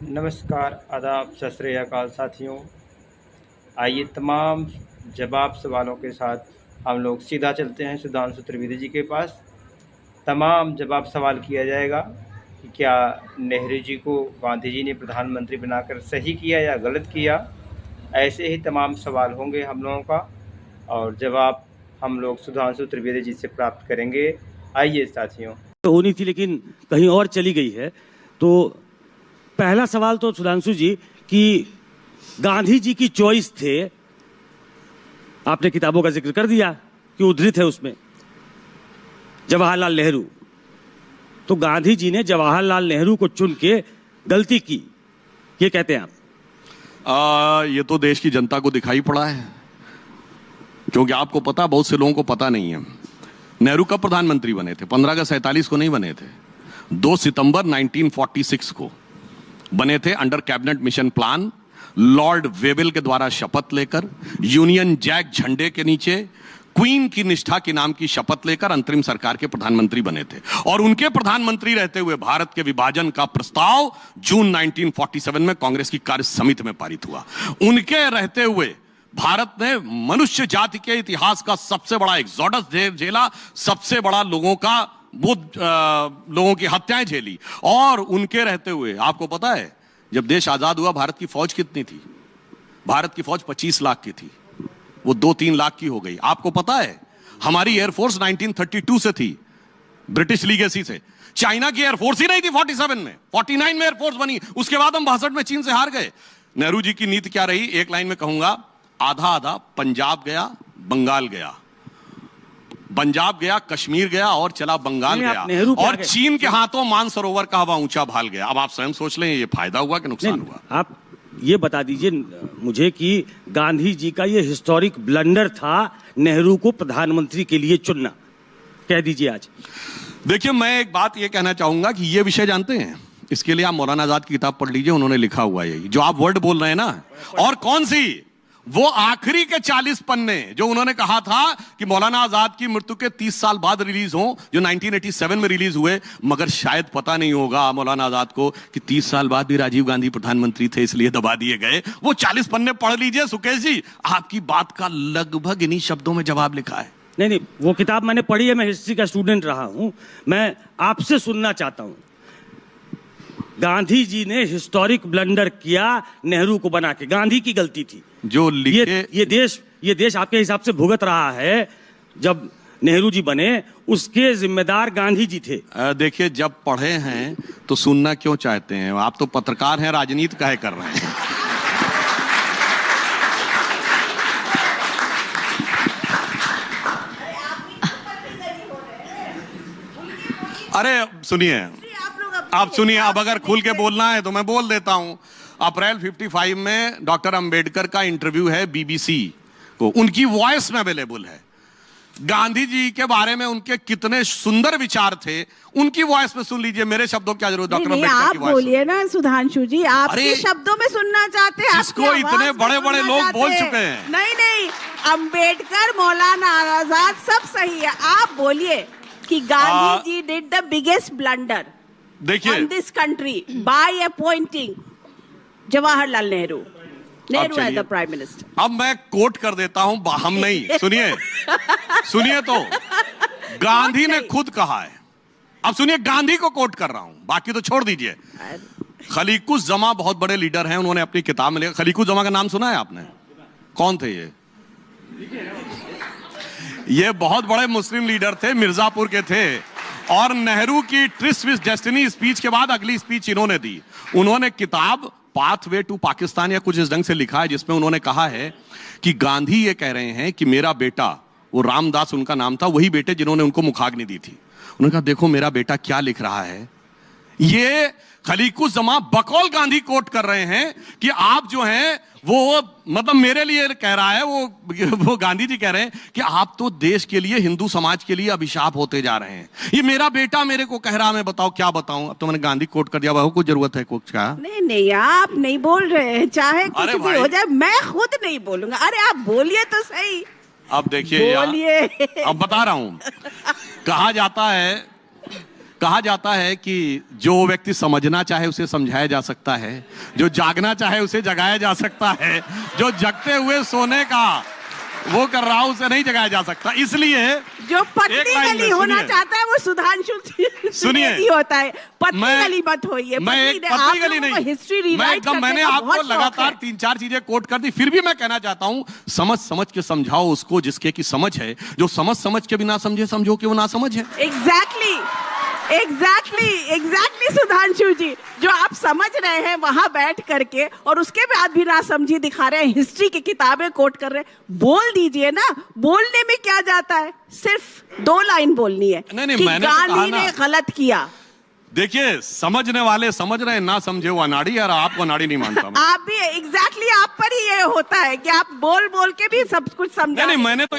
नमस्कार, आदाब, सत श्री अकाल साथियों। आइए तमाम जवाब सवालों के साथ हम लोग सीधा चलते हैं सुधांशु त्रिवेदी जी के पास। तमाम जवाब सवाल किया जाएगा कि क्या नेहरू जी को गांधी जी ने प्रधानमंत्री बनाकर सही किया या गलत किया। ऐसे ही तमाम सवाल होंगे हम लोगों का और जवाब हम लोग सुधांशु त्रिवेदी जी से प्राप्त करेंगे। आइए साथियों। होनी थी लेकिन कहीं और चली गई है। तो पहला सवाल तो सुधांशु जी कि गांधी जी की चॉइस थे, आपने किताबों का जिक्र कर दिया कि उद्धृत है उसमें जवाहरलाल नेहरू। तो गांधी जी ने जवाहरलाल नेहरू को चुन के गलती की, ये कहते हैं आप? ये तो देश की जनता को दिखाई पड़ा है, क्योंकि आपको पता, बहुत से लोगों को पता नहीं है। नेहरू कब प्रधानमंत्री बने थे? 15 अगस्त 47 को नहीं बने थे, 2 सितंबर 1946 को बने थे, under cabinet mission plan, Lord Wavell के द्वारा शपथ लेकर, यूनियन जैक झंडे के नीचे, क्वीन की निष्ठा के नाम की शपथ लेकर अंतरिम सरकार के प्रधानमंत्री बने थे। और उनके प्रधानमंत्री रहते हुए भारत के विभाजन का प्रस्ताव जून 1947 में कांग्रेस की कार्य समिति में पारित हुआ। उनके रहते हुए भारत ने मनुष्य जाति के इतिहास का सबसे बड़ा एक्सोडस झेला, सबसे बड़ा लोगों की हत्याएं झेली। और उनके रहते हुए आपको पता है, जब देश आजाद हुआ भारत की फौज कितनी थी? भारत की फौज 25 लाख की थी, वो 2-3 लाख की हो गई। आपको पता है हमारी एयरफोर्स 1932 से थी, ब्रिटिश लीगेसी से। चाइना की एयरफोर्स ही नहीं थी 47 में, 49 में एयरफोर्स बनी, उसके बाद हम 62 में चीन से हार गए। नेहरू जी की नीति क्या रही? एक लाइन में कहूंगा, आधा आधा, पंजाब गया, बंगाल गया, पंजाब गया, कश्मीर गया और चला बंगाल गया, और चीन के हाथों मानसरोवर का हवा ऊंचा भाल गया। अब आप स्वयं सोच लें, ये फायदा हुआ कि नुकसान हुआ? आप ये बता दीजिए मुझे कि गांधी जी का ये हिस्टोरिक ब्लंडर था नेहरू को प्रधानमंत्री के लिए चुनना, कह दीजिए आज। देखिए, मैं एक बात ये कहना चाहूंगा कि ये विषय जानते हैं, इसके लिए आप मौलाना आजाद की किताब पढ़ लीजिए, उन्होंने लिखा हुआ है यही जो आप वर्ड बोल रहे हैं ना। और कौन सी? वो आखिरी के 40 पन्ने जो उन्होंने कहा था कि मौलाना आजाद की मृत्यु के 30 साल बाद रिलीज हो, जो 1987 में रिलीज हुए। मगर शायद पता नहीं होगा मौलाना आजाद को कि 30 साल बाद भी राजीव गांधी प्रधानमंत्री थे, इसलिए दबा दिए गए। वो 40 पन्ने पढ़ लीजिए सुकेश जी, आपकी बात का लगभग इन्हीं शब्दों में जवाब लिखा है। नहीं, वो किताब मैंने पढ़ी है, मैं हिस्ट्री का स्टूडेंट रहा हूं। मैं आपसे सुनना चाहता हूं, गांधी जी ने हिस्टोरिक ब्लंडर किया नेहरू को बना के, गांधी की गलती थी जो ये देश आपके हिसाब से भुगत रहा है। जब नेहरू जी बने उसके जिम्मेदार गांधी जी थे। देखिए, जब पढ़े हैं तो सुनना क्यों चाहते हैं? आप तो पत्रकार हैं, राजनीति काहे कर रहे हैं? अरे सुनिए, आप सुनिए, अब अगर खुल के बोलना है तो मैं बोल देता हूं। अप्रैल 55 में डॉक्टर अंबेडकर का इंटरव्यू है बीबीसी को, उनकी वॉइस में अवेलेबल है। गांधी जी के बारे में उनके कितने सुंदर विचार थे, उनकी वॉइस में सुन लीजिए। मेरे शब्दों की जरूरत, डॉक्टर अंबेडकर की वॉइस बोलिए ना सुधांशु जी, आपके शब्दों में सुनना चाहते हैं, जिसको इतने बड़े बड़े लोग बोल चुके हैं। नहीं, अंबेडकर, मौलाना आजाद सब सही है, आप बोलिए कि Gandhi ji did the biggest blunder in this country by appointing Jawaharlal Nehru as the prime minister. अब मैं कोट कर देता हूं, हम नहीं, सुनिए तो गांधी ने खुद कहा है। अब सुनिए, गांधी को कोट कर रहा हूं, बाकी तो छोड़ दीजिए। खलीकुस जमा बहुत बड़े लीडर हैं, उन्होंने अपनी किताब में लिखा। खलीकुस जमा का नाम सुना है आपने? कौन थे ये बहुत बड़े मुस्लिम लीडर थे, मिर्जापुर के थे। और नेहरू की ट्रिस्ट विद डेस्टिनी स्पीच के बाद अगली स्पीच इन्होंने दी। उन्होंने किताब पाथवे टू पाकिस्तान या कुछ इस ढंग से लिखा है, जिसमें उन्होंने कहा है कि गांधी ये कह रहे हैं कि मेरा बेटा, वो रामदास उनका नाम था, वही बेटे जिन्होंने उनको मुखाग्नि दी थी। उन्होंने कहा देखो मेरा बेटा क्या लिख रहा है। ये खलीकुस जमा बकौल गांधी कोट कर रहे हैं कि आप जो हैं वो मतलब मेरे लिए कह रहा है, वो गांधी जी कह रहे हैं कि आप तो देश के लिए, हिंदू समाज के लिए अभिशाप होते जा रहे हैं। ये मेरा बेटा मेरे को कह रहा, मैं बताओ क्या बताऊं। अब तो मैंने गांधी कोट कर दिया, बहू को जरूरत है कुछ का? नहीं, आप नहीं बोल रहे हैं, चाहे कुछ भी हो जाए, मैं खुद नहीं बोलूंगा। अरे आप बोलिए तो सही। अब देखिए, अब बता रहा हूं, कहा जाता है कहा जाता है कि जो व्यक्ति समझना चाहे उसे समझाया जा सकता है, जो जागना चाहे उसे जगाया जा सकता है, जो जगते हुए सोने का वो कर रहा उसे नहीं जगाया जा सकता। इसलिए जो पत्नी गली होना चाहता है वो सुधांशु त्रिवेदी होता है। पत्नी गली मत होइए। मैं एक पत्नी गली नहीं, हिस्ट्री रिवाइट करने मैंने का आपको बहुत लगातार 3-4 चीजें कोट कर दी, फिर भी मैं कहना चाहता हूं समझ समझ के समझाओ उसको जिसके की समझ है। जो समझ के भी ना समझे, समझो कि वो ना समझ है। एग्जैक्टली सुधांशु जी, जो आप समझ रहे हैं वहां बैठ करके और उसके बाद भी ना समझी दिखा रहे हैं, हिस्ट्री की किताबें कोट कर रहे हैं, बोल दीजिए ना। बोलने में क्या जाता है, सिर्फ 2 लाइन बोलनी है नहीं, कि मैंने गांधी ने गलत किया। देखिए, समझने वाले समझ रहे हैं, ना समझे वो अनाड़ी। यार आपको अनाड़ी नहीं मानता मैं। आप भी एग्जैक्टली आप पर ही ये होता है कि आप बोल के भी सब कुछ समझा। नहीं, मैंने तो